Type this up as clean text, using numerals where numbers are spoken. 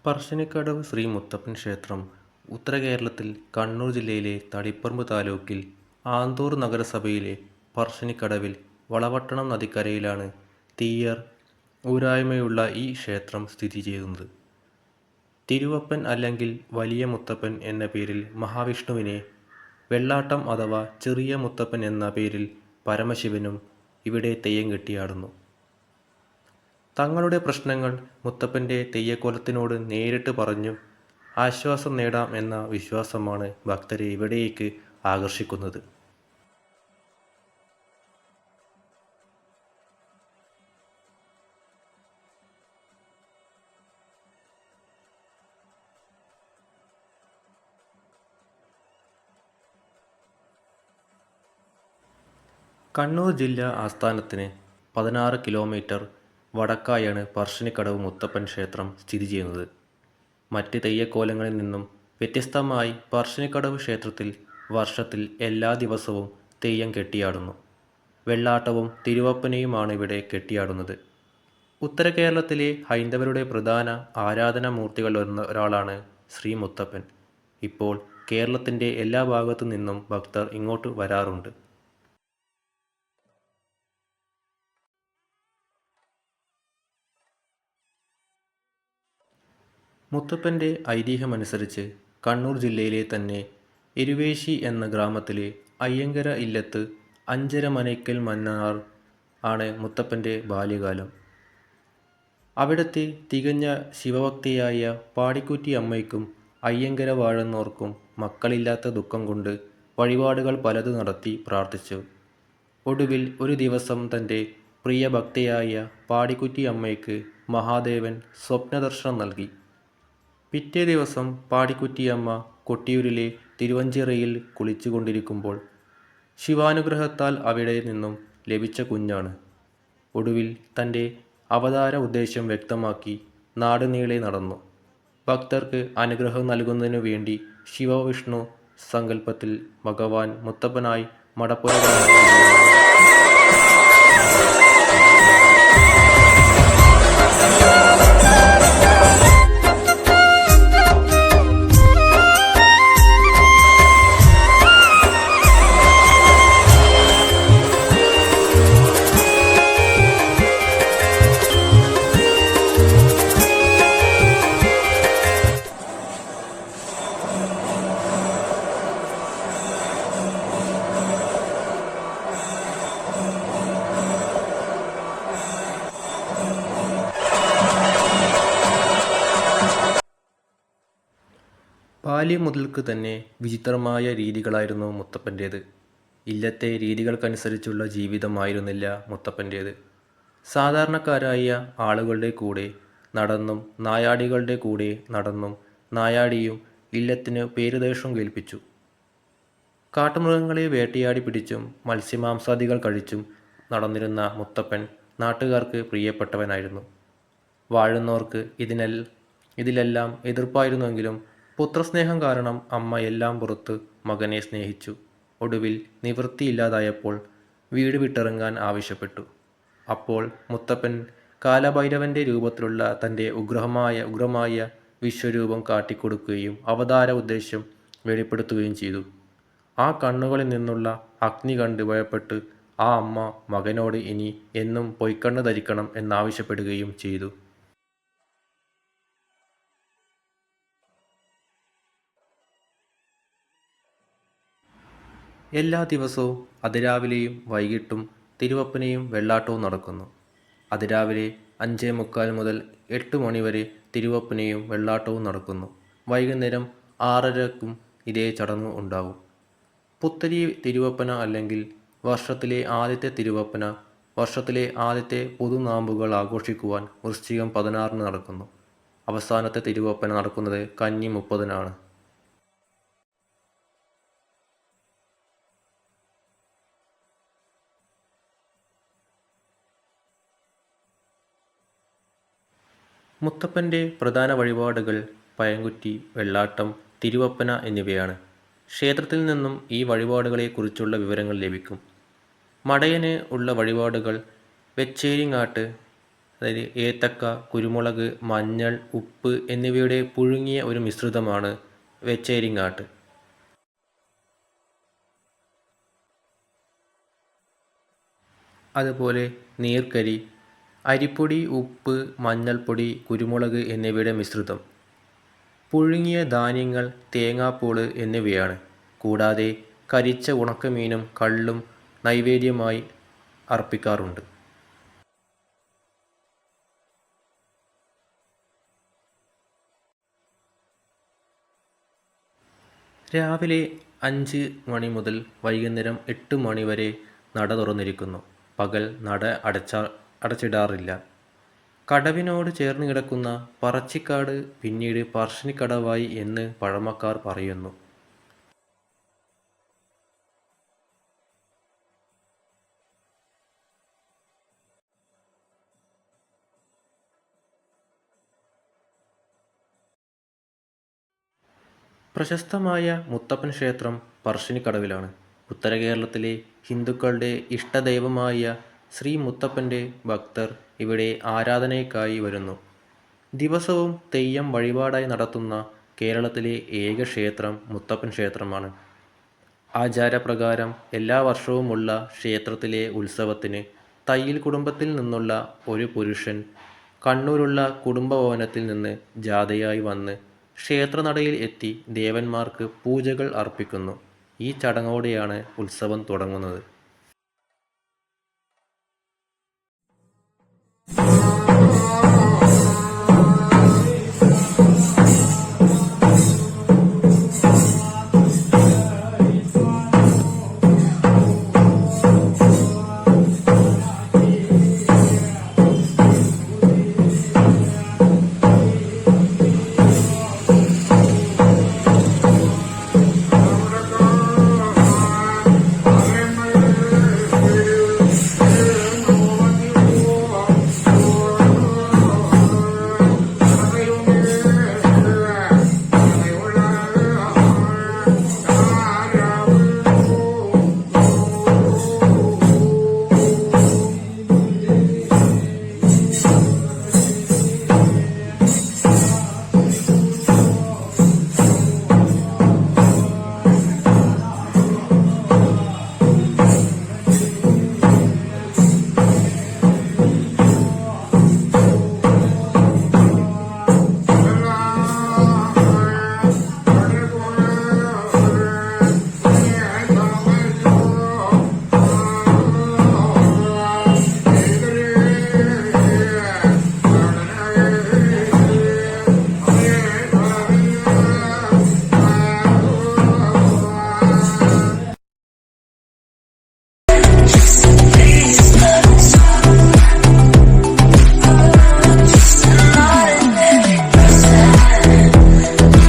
പറശ്ശിനിക്കടവ് ശ്രീ മുത്തപ്പൻ ക്ഷേത്രം ഉത്തര കേരളത്തിൽ കണ്ണൂർ ജില്ലയിലെ തളിപ്പറമ്പ് താലൂക്കിൽ ആന്തൂർ നഗരസഭയിലെ പറശ്ശിനിക്കടവിൽ വളവട്ടണം നദിക്കരയിലാണ് തീയർ ഊരായ്മയുള്ള ഈ ക്ഷേത്രം സ്ഥിതി ചെയ്യുന്നത്. തിരുവപ്പൻ അല്ലെങ്കിൽ വലിയ മുത്തപ്പൻ എന്ന പേരിൽ മഹാവിഷ്ണുവിനെ, വെള്ളാട്ടം അഥവാ ചെറിയ മുത്തപ്പൻ എന്ന പേരിൽ പരമശിവനും ഇവിടെ തെയ്യം കെട്ടിയാടുന്നു. തങ്ങളുടെ പ്രശ്നങ്ങൾ മുത്തപ്പൻ്റെ തെയ്യക്കോലത്തിനോട് നേരിട്ട് പറഞ്ഞു ആശ്വാസം നേടാം എന്ന വിശ്വാസമാണ് ഭക്തരെ ഇവിടേക്ക് ആകർഷിക്കുന്നത്. കണ്ണൂർ ജില്ലാ ആസ്ഥാനത്തിന് 16 കിലോമീറ്റർ വടക്കായാണ് പറശ്ശിനിക്കടവ് മുത്തപ്പൻ ക്ഷേത്രം സ്ഥിതി ചെയ്യുന്നത്. മറ്റ് തെയ്യക്കോലങ്ങളിൽ നിന്നും വ്യത്യസ്തമായി പറശ്ശിനിക്കടവ് ക്ഷേത്രത്തിൽ വർഷത്തിൽ എല്ലാ ദിവസവും തെയ്യം കെട്ടിയാടുന്നു. വെള്ളാട്ടവും തിരുവപ്പനയുമാണ് ഇവിടെ കെട്ടിയാടുന്നത്. ഉത്തര കേരളത്തിലെ ഹൈന്ദവരുടെ പ്രധാന ആരാധനാമൂർത്തികളിൽ ഒരാളാണ് ശ്രീ മുത്തപ്പൻ. ഇപ്പോൾ കേരളത്തിൻ്റെ എല്ലാ ഭാഗത്തു നിന്നും ഭക്തർ ഇങ്ങോട്ട് വരാറുണ്ട്. മുത്തപ്പൻ്റെ ഐതിഹ്യമനുസരിച്ച് കണ്ണൂർ ജില്ലയിലെ തന്നെ എരുവേശി എന്ന ഗ്രാമത്തിലെ അയ്യങ്കര ഇല്ലത്ത് അഞ്ചര മനയ്ക്കൽ മന്നാർ ആണ് മുത്തപ്പൻ്റെ ബാല്യകാലം. അവിടുത്തെ തികഞ്ഞ ശിവഭക്തിയായ പാടിക്കുറ്റി അമ്മയ്ക്കും അയ്യങ്കര വാഴുന്നവർക്കും മക്കളില്ലാത്ത ദുഃഖം കൊണ്ട് വഴിപാടുകൾ പലത് നടത്തി പ്രാർത്ഥിച്ചു. ഒടുവിൽ ഒരു ദിവസം തൻ്റെ പ്രിയ ഭക്തയായ പാടിക്കുറ്റി അമ്മയ്ക്ക് മഹാദേവൻ സ്വപ്നദർശനം നൽകി. പിറ്റേ ദിവസം പാടിക്കുറ്റിയമ്മ കൊട്ടിയൂരിലെ തിരുവഞ്ചിറയിൽ കുളിച്ചുകൊണ്ടിരിക്കുമ്പോൾ ശിവാനുഗ്രഹത്താൽ അവിടെ നിന്നും ലഭിച്ച കുഞ്ഞാണ്. ഒടുവിൽ തൻ്റെ അവതാര ഉദ്ദേശം വ്യക്തമാക്കി നാടുനീളെ നടന്നു. ഭക്തർക്ക് അനുഗ്രഹം നൽകുന്നതിനു വേണ്ടി ശിവവിഷ്ണു സങ്കല്പത്തിൽ ഭഗവാൻ മുത്തപ്പനായി മടപ്പുരകളാണ്. ബാല്യം മുതൽക്ക് തന്നെ വിചിത്രമായ രീതികളായിരുന്നു മുത്തപ്പൻ്റേത്. ഇല്ലത്തെ രീതികൾക്കനുസരിച്ചുള്ള ജീവിതമായിരുന്നില്ല മുത്തപ്പൻ്റേത്. സാധാരണക്കാരായ ആളുകളുടെ കൂടെ നടന്നും നായാടികളുടെ കൂടെ നടന്നും നായാടിയും ഇല്ലത്തിന് പേരുദോഷം കേൾപ്പിച്ചു. കാട്ടുമൃഗങ്ങളെ വേട്ടയാടി പിടിച്ചും മത്സ്യമാംസാദികൾ കഴിച്ചും നടന്നിരുന്ന മുത്തപ്പൻ നാട്ടുകാർക്ക് പ്രിയപ്പെട്ടവനായിരുന്നു. വാഴുന്നോർക്ക് ഇതിലെല്ലാം എതിർപ്പായിരുന്നെങ്കിലും പുത്രസ്നേഹം കാരണം അമ്മ എല്ലാം പുറത്ത് മകനെ സ്നേഹിച്ചു. ഒടുവിൽ നിവൃത്തിയില്ലാതായപ്പോൾ വീട് വിട്ടിറങ്ങാൻ ആവശ്യപ്പെട്ടു. അപ്പോൾ മുത്തപ്പൻ കാലഭൈരവന്റെ രൂപത്തിലുള്ള തൻ്റെ ഉഗ്രമായ വിശ്വരൂപം കാട്ടിക്കൊടുക്കുകയും അവതാര ഉദ്ദേശ്യം വെളിപ്പെടുത്തുകയും ചെയ്തു. ആ കണ്ണുകളിൽ നിന്നുള്ള അഗ്നി കണ്ട് ഭയപ്പെട്ട് ആ അമ്മ മകനോട് ഇനി എന്നും പൊയ്ക്കണ്ണ് ധരിക്കണം എന്നാവശ്യപ്പെടുകയും ചെയ്തു. എല്ലാ ദിവസവും അതിരാവിലെയും വൈകിട്ടും തിരുവപ്പനയും വെള്ളാട്ടവും നടക്കുന്നു. അതിരാവിലെ 5:45 മുതൽ 8 മണി വരെ തിരുവപ്പനയും വെള്ളാട്ടവും നടക്കുന്നു. വൈകുന്നേരം 6:30ക്കും ഇതേ ചടങ്ങ് ഉണ്ടാവും. പുത്തരി തിരുവപ്പന അല്ലെങ്കിൽ വർഷത്തിലെ ആദ്യത്തെ തിരുവപ്പന വർഷത്തിലെ ആദ്യത്തെ പുതുനാമ്പുകൾ ആഘോഷിക്കുവാൻ വൃശ്ചികം 16 നടക്കുന്നു. അവസാനത്തെ തിരുവപ്പന നടക്കുന്നത് കന്നി 30-നാണ്. മുത്തപ്പൻ്റെ പ്രധാന വഴിപാടുകൾ പയങ്കുറ്റി, വെള്ളാട്ടം, തിരുവപ്പന എന്നിവയാണ്. ക്ഷേത്രത്തിൽ നിന്നും ഈ വഴിപാടുകളെക്കുറിച്ചുള്ള വിവരങ്ങൾ ലഭിക്കും. മടയന് ഉള്ള വഴിപാടുകൾ വെച്ചേരിങ്ങാട്ട്, അതായത് ഏത്തക്ക, കുരുമുളക്, മഞ്ഞൾ, ഉപ്പ് എന്നിവയുടെ പുഴുങ്ങിയ ഒരു മിശ്രിതമാണ് വെച്ചേരിങ്ങാട്ട്. അതുപോലെ നീർക്കരി, അരിപ്പൊടി, ഉപ്പ്, മഞ്ഞൾപ്പൊടി, കുരുമുളക് എന്നിവയുടെ മിശ്രിതം, പുഴുങ്ങിയ ധാന്യങ്ങൾ, തേങ്ങാപ്പൂള് എന്നിവയാണ്. കൂടാതെ കരിച്ച ഉണക്കമീനും കള്ളും നൈവേദ്യമായി അർപ്പിക്കാറുണ്ട്. രാവിലെ 5 മണി മുതൽ വൈകുന്നേരം 8 മണി വരെ നട തുറന്നിരിക്കുന്നു. പകൽ നട അടച്ചിടാറില്ല. കടവിനോട് ചേർന്ന് കിടക്കുന്ന പറച്ചിക്കാട് പിന്നീട് പറശ്ശിനിക്കടവായി എന്ന് പഴമക്കാർ പറയുന്നു. പ്രശസ്തമായ മുത്തപ്പൻ ക്ഷേത്രം പറശ്ശിനിക്കടവിലാണ്. ഉത്തര കേരളത്തിലെ ഹിന്ദുക്കളുടെ ഇഷ്ടദൈവമായ ശ്രീ മുത്തപ്പൻ്റെ ഭക്തർ ഇവിടെ ആരാധനയ്ക്കായി വരുന്നു. ദിവസവും തെയ്യം വഴിപാടായി നടത്തുന്ന കേരളത്തിലെ ഏക ക്ഷേത്രം മുത്തപ്പൻ ക്ഷേത്രമാണ്. ആചാരപ്രകാരം എല്ലാ വർഷവുമുള്ള ക്ഷേത്രത്തിലെ ഉത്സവത്തിന് തയ്യിൽ കുടുംബത്തിൽ നിന്നുള്ള ഒരു പുരുഷൻ കണ്ണൂരുള്ള കുടുംബഭവനത്തിൽ നിന്ന് ജാഥയായി വന്ന് ക്ഷേത്രനടയിൽ എത്തി ദേവന്മാർക്ക് പൂജകൾ അർപ്പിക്കുന്നു. ഈ ചടങ്ങോടെയാണ് ഉത്സവം തുടങ്ങുന്നത്.